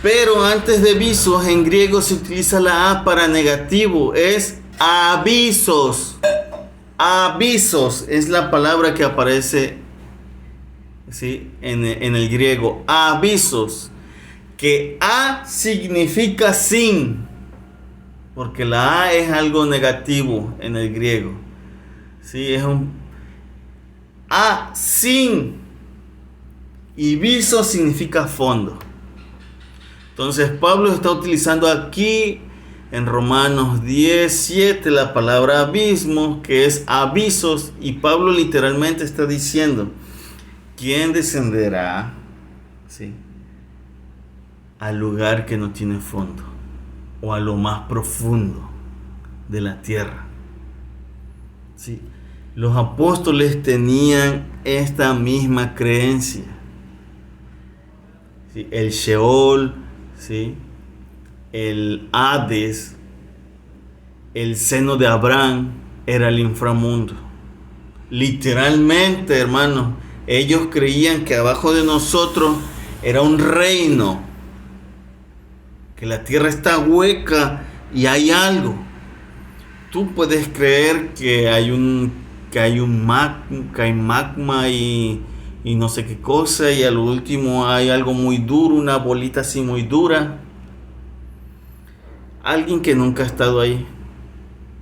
Pero antes de visos en griego se utiliza la A para negativo. Es avisos. Avisos es la palabra que aparece, ¿sí?, en el griego. Avisos. Que A significa sin. Porque la A es algo negativo en el griego. Sí, es un A sin. Y viso significa fondo. Entonces Pablo está utilizando aquí en Romanos 10:7 la palabra abismo, que es avisos, y Pablo literalmente está diciendo, ¿quién descenderá, sí, al lugar que no tiene fondo, o a lo más profundo de la tierra? ¿Sí? Los apóstoles tenían esta misma creencia. ¿Sí? El Sheol, ¿sí?, el Hades, el seno de Abraham, era el inframundo. Literalmente, hermanos, ellos creían que abajo de nosotros era un reino, que la tierra está hueca y hay algo. Tú puedes creer que hay magma y no sé qué cosa, y al último hay algo muy duro, una bolita así muy dura. Alguien que nunca ha estado ahí,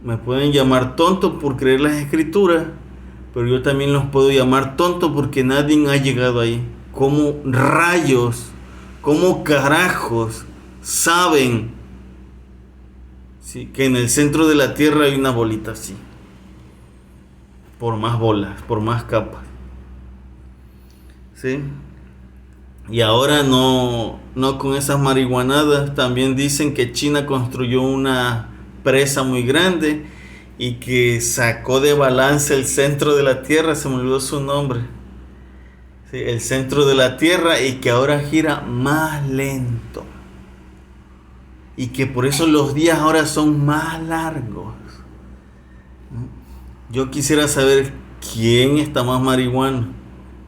me pueden llamar tonto por creer las escrituras, pero yo también los puedo llamar tonto porque nadie ha llegado ahí. ¿Cómo rayos, cómo carajos saben, sí, que en el centro de la Tierra hay una bolita así? Por más bolas, por más capas. ¿Sí? Y ahora no con esas marihuanadas, también dicen que China construyó una presa muy grande y que sacó de balance el centro de la Tierra, se me olvidó su nombre. Sí, el centro de la Tierra, y que ahora gira más lento. Y que por eso los días ahora son más largos. Yo quisiera saber quién está más marihuano,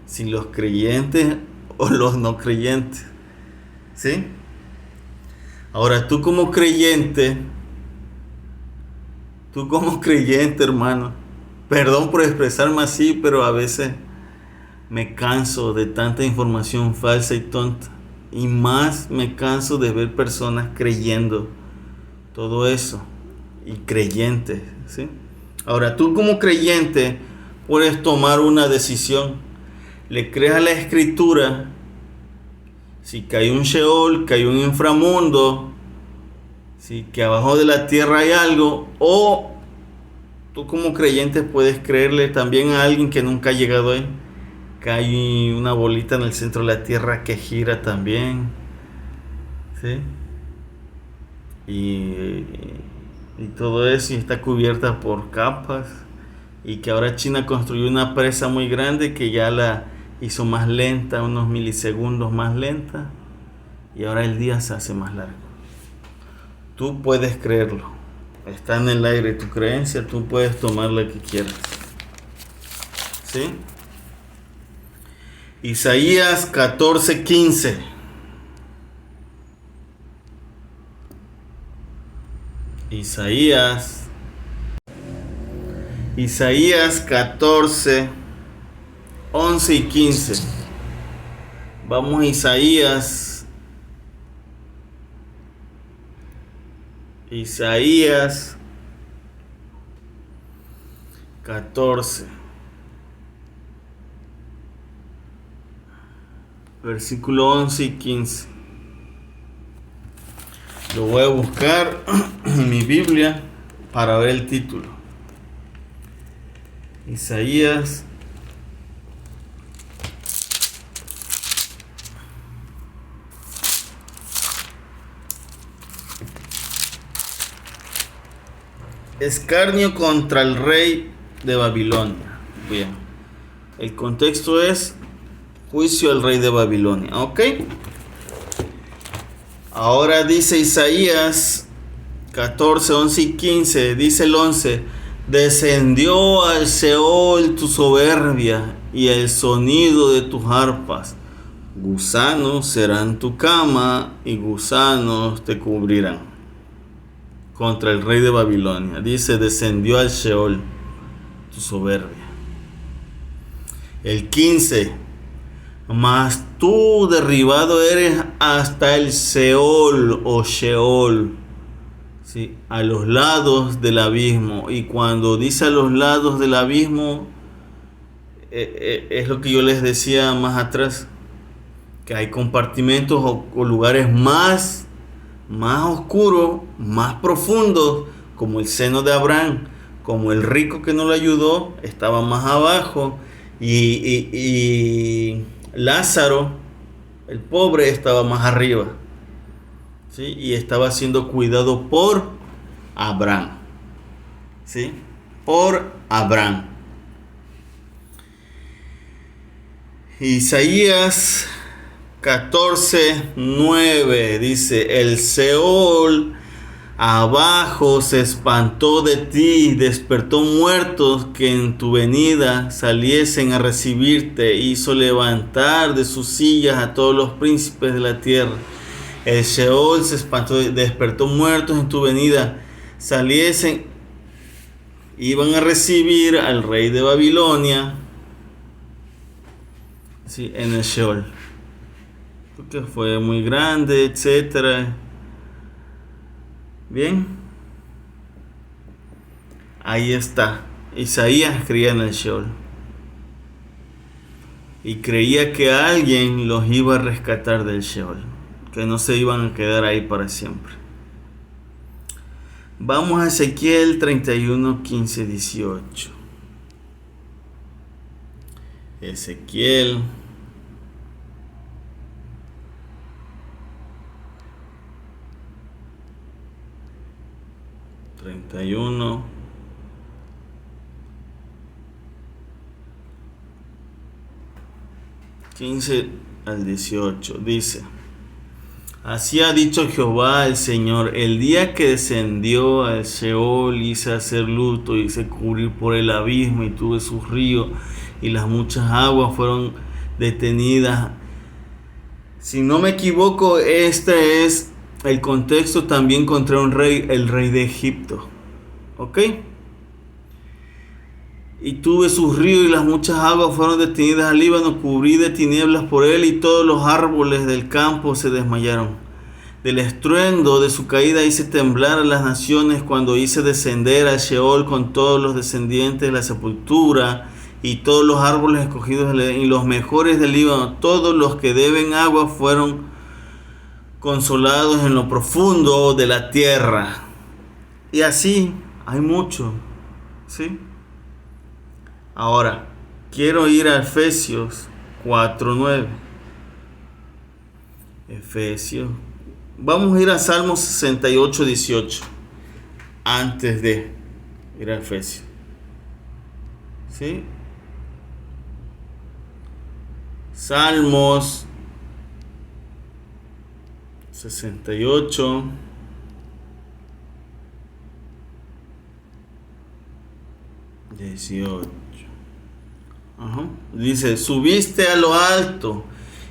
si los creyentes o los no creyentes. ¿Sí? Ahora tú como creyente, hermano, perdón por expresarme así, pero a veces me canso de tanta información falsa y tonta. Y más me canso de ver personas creyendo todo eso. Y creyentes, ¿sí? Ahora tú como creyente puedes tomar una decisión. Le crees a la escritura, si que hay un Sheol, que hay un inframundo, si que abajo de la tierra hay algo, o tú como creyente puedes creerle también a alguien que nunca ha llegado ahí, que hay una bolita en el centro de la tierra que gira también, ¿sí? Y todo eso, y está cubierta por capas, y que ahora China construyó una presa muy grande que ya la hizo más lenta, unos milisegundos más lenta, y ahora el día se hace más largo. Tú puedes creerlo, está en el aire tu creencia, tú puedes tomar la que quieras. ¿Sí? Isaías 14:15. Isaías 14, 11 y 15. Vamos a Isaías 14, versículo 11 y 15. Lo voy a buscar en mi Biblia para ver el título. Isaías escarnio contra el rey de Babilonia. Bien, el contexto es juicio al rey de Babilonia, ¿ok? Ahora dice Isaías 14, 11 y 15, dice el 11: descendió al Seol tu soberbia y el sonido de tus arpas. Gusanos serán tu cama y gusanos te cubrirán. Contra el rey de Babilonia. Dice, descendió al Seol tu soberbia. El 15: mas tú derribado eres hasta el Seol o Sheol, ¿sí? A los lados del abismo. Y cuando dice a los lados del abismo, es lo que yo les decía más atrás, que hay compartimentos o lugares más oscuros, más profundos, como el seno de Abraham, como el rico que no lo ayudó, estaba más abajo, y Lázaro, el pobre, estaba más arriba, ¿sí? Y estaba siendo cuidado por Abraham, ¿sí? Por Abraham. Isaías 14:9 dice: el Seol abajo se espantó de ti, despertó muertos que en tu venida saliesen a recibirte, hizo levantar de sus sillas a todos los príncipes de la tierra. El Seol se espantó, despertó muertos en tu venida, saliesen, iban a recibir al rey de Babilonia, sí, en el Seol, porque fue muy grande, etcétera. Bien. ahí está. Isaías creía en el Sheol. Y creía que alguien los iba a rescatar del Sheol, que no se iban a quedar ahí para siempre. Vamos a Ezequiel 31, 15, 18. Ezequiel 31, 15 al 18. Dice: Así ha dicho Jehová el Señor: el día que descendió al Sheol hice hacer luto, hice cubrir por el abismo y tuve sus ríos y las muchas aguas fueron detenidas. Si no me equivoco, este es el contexto también contra un rey, el rey de Egipto. ¿Ok? Y tuve sus ríos y las muchas aguas fueron detenidas al Líbano, cubrí de tinieblas por él y todos los árboles del campo se desmayaron. Del estruendo de su caída hice temblar a las naciones cuando hice descender al Sheol con todos los descendientes de la sepultura y todos los árboles escogidos y los mejores del Líbano. Todos los que deben agua fueron consolados en lo profundo de la tierra. Y así hay mucho, ¿sí? Ahora, quiero ir a Efesios 4:9. Efesios. Vamos a ir a Salmos 68:18. Antes de ir a Efesios. ¿Sí? Salmos 68. Dice: subiste a lo alto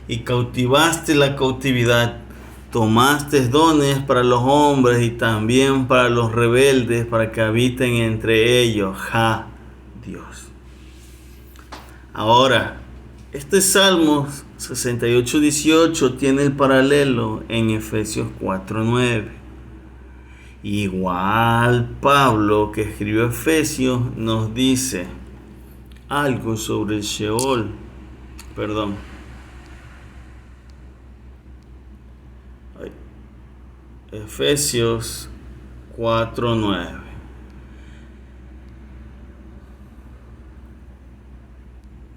y cautivaste la cautividad, tomaste dones para los hombres y también para los rebeldes, para que habiten entre ellos. Dios. Ahora, este Salmos 68:18 tiene el paralelo en Efesios 4:9. Igual Pablo, que escribió Efesios, nos dice algo sobre el Sheol. Efesios 4:9.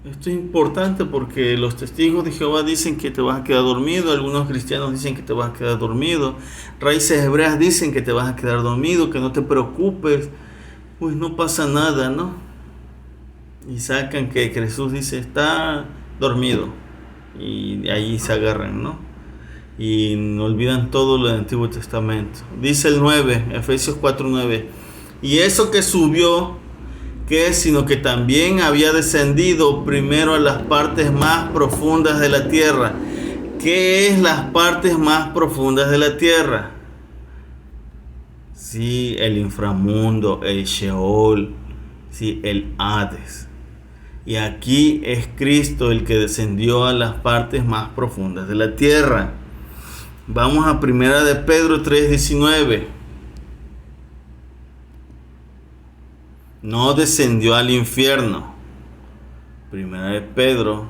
Esto es importante porque los testigos de Jehová dicen que te vas a quedar dormido, algunos cristianos dicen que te vas a quedar dormido, raíces hebreas dicen que te vas a quedar dormido, que no te preocupes, pues no pasa nada, ¿no? Y sacan que Jesús dice está dormido y de ahí se agarran, ¿no? Y no olvidan todo lo del Antiguo Testamento. Dice el 9, Efesios 4:9, y eso que subió, que sino que también había descendido primero a las partes más profundas de la tierra. ¿Qué es las partes más profundas de la tierra? Sí, el inframundo, el Sheol, sí, el Hades. Y aquí es Cristo el que descendió a las partes más profundas de la tierra. Vamos a 1 de Pedro 3:19. No descendió al infierno. 1 de Pedro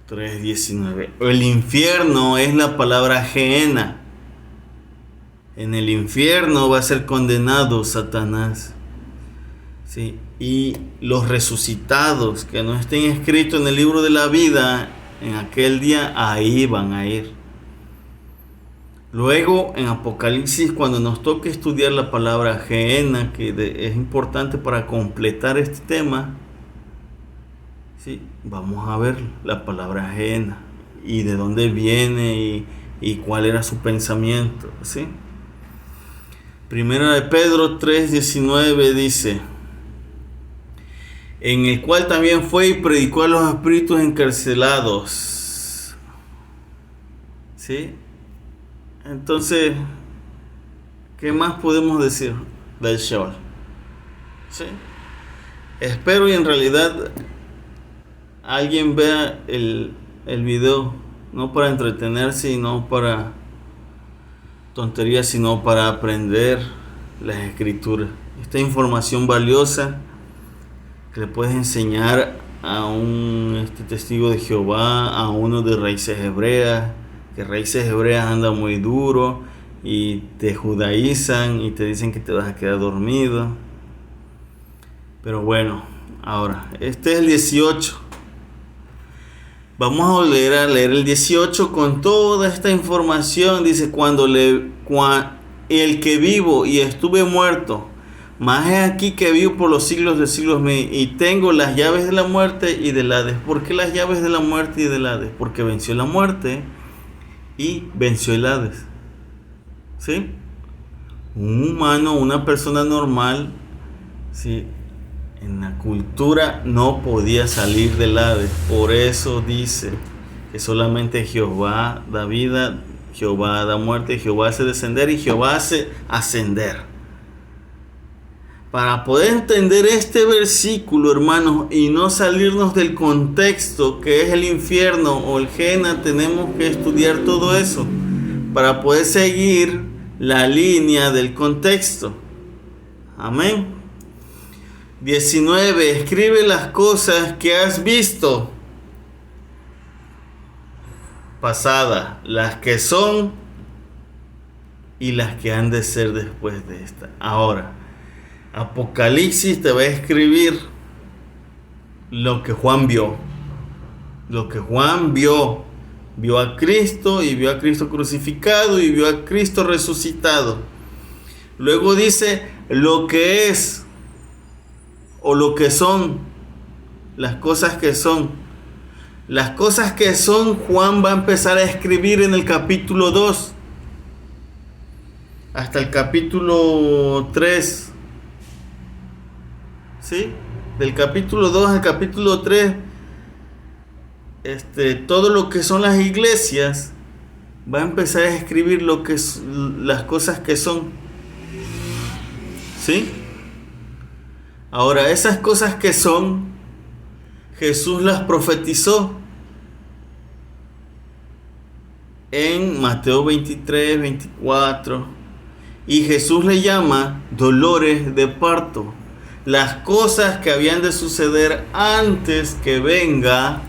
3:19. El infierno es la palabra Gehenna. En el infierno va a ser condenado Satanás. ¿Sí? Y los resucitados que no estén escritos en el libro de la vida, en aquel día ahí van a ir. Luego en Apocalipsis, cuando nos toque estudiar la palabra Gehenna, que es importante para completar este tema, ¿sí? Vamos a ver la palabra Gehenna y de dónde viene y cuál era su pensamiento, ¿sí? Primera de Pedro 3:19 dice: en el cual también fue y predicó a los espíritus encarcelados. ¿Sí? Entonces, ¿qué más podemos decir del Sheol? ¿Sí? Espero y en realidad alguien vea el video, no para entretenerse, sino para tonterías, sino para aprender las escrituras. Esta información valiosa que le puedes enseñar a un testigo de Jehová, a uno de raíces hebreas, que raíces hebreas anda muy duro y te judaizan y te dicen que te vas a quedar dormido. Pero bueno, ahora, este es el 18. Vamos a volver a leer el 18 con toda esta información. Dice, el que vivo y estuve muerto, mas he aquí que vivo por los siglos de siglos y tengo las llaves de la muerte y del Hades. ¿Por qué las llaves de la muerte y del Hades? Porque venció la muerte y venció el Hades. ¿Sí? Un humano, una persona normal, ¿sí?, en la cultura no podía salir del Hades. Por eso dice que solamente Jehová da vida, Jehová da muerte, Jehová hace descender y Jehová hace ascender. Para poder entender este versículo, hermanos, y no salirnos del contexto que es el infierno o el Gehenna, tenemos que estudiar todo eso para poder seguir la línea del contexto. Amén. 19. Escribe las cosas que has visto pasadas, las que son y las que han de ser después de esta. Ahora, Apocalipsis te va a escribir lo que Juan vio. Lo que Juan vio. Vio a Cristo y vio a Cristo crucificado y vio a Cristo resucitado. Luego dice lo que es o lo que son, las cosas que son. Las cosas que son, Juan va a empezar a escribir en el capítulo 2 hasta el capítulo 3. ¿Sí? Del capítulo 2 al capítulo 3, todo lo que son las iglesias, va a empezar a escribir lo que es, las cosas que son. ¿Sí? Ahora, esas cosas que son, Jesús las profetizó en Mateo 23, 24. Y Jesús le llama dolores de parto. Las cosas que habían de suceder antes que venga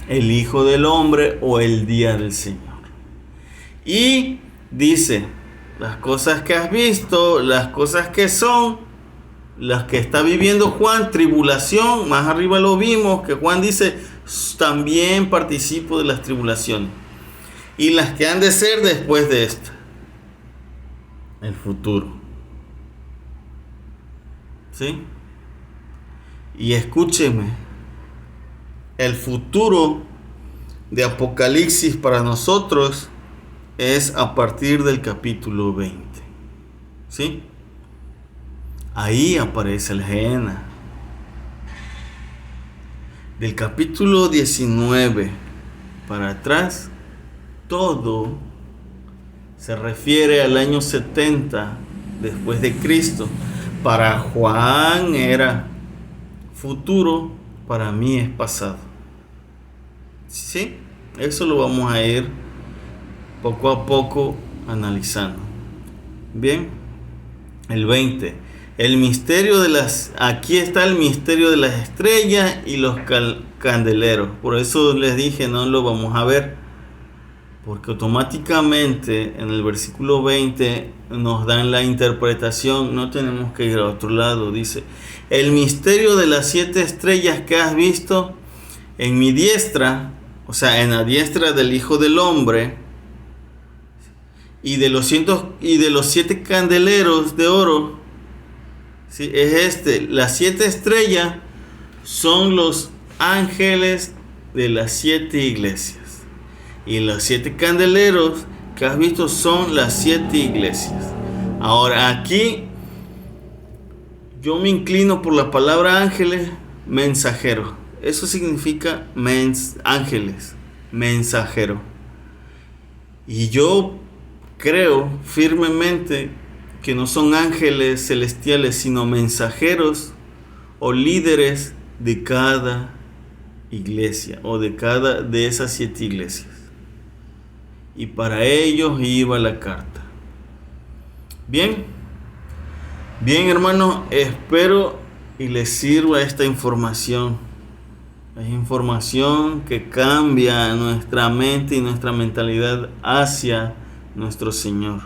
el Hijo del Hombre o el día del Señor. Y dice, las cosas que has visto, las cosas que son, las que está viviendo Juan, tribulación, más arriba lo vimos, que Juan dice, también participo de las tribulaciones. Y las que han de ser después de esta, el futuro. ¿Sí? Y escúcheme, el futuro de Apocalipsis para nosotros es a partir del capítulo 20. ¿Sí? Ahí aparece el Gehenna. Del capítulo 19 para atrás, todo se refiere al año 70 después de Cristo. Para Juan era futuro, para mí es pasado. ¿Sí? Eso lo vamos a ir poco a poco analizando. Bien, el 20. El misterio de aquí está el misterio de las estrellas y los candeleros. Por eso les dije, no lo vamos a ver. Porque automáticamente en el versículo 20 nos dan la interpretación. No tenemos que ir a otro lado. Dice, el misterio de las 7 estrellas que has visto en mi diestra, o sea, en la diestra del Hijo del Hombre, y de los 7 candeleros de oro. Sí, es las 7 estrellas son los ángeles de las 7 iglesias. Y los 7 candeleros que has visto son las 7 iglesias. Ahora aquí yo me inclino por la palabra ángeles, mensajeros. Eso significa ángeles, mensajero. Y yo creo firmemente que no son ángeles celestiales, sino mensajeros o líderes de cada iglesia o de esas 7 iglesias. Y para ellos iba la carta. Bien, bien hermano, espero y les sirva esta información. Es información que cambia nuestra mente y nuestra mentalidad hacia nuestro Señor.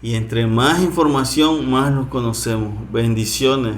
Y entre más información, más nos conocemos. Bendiciones.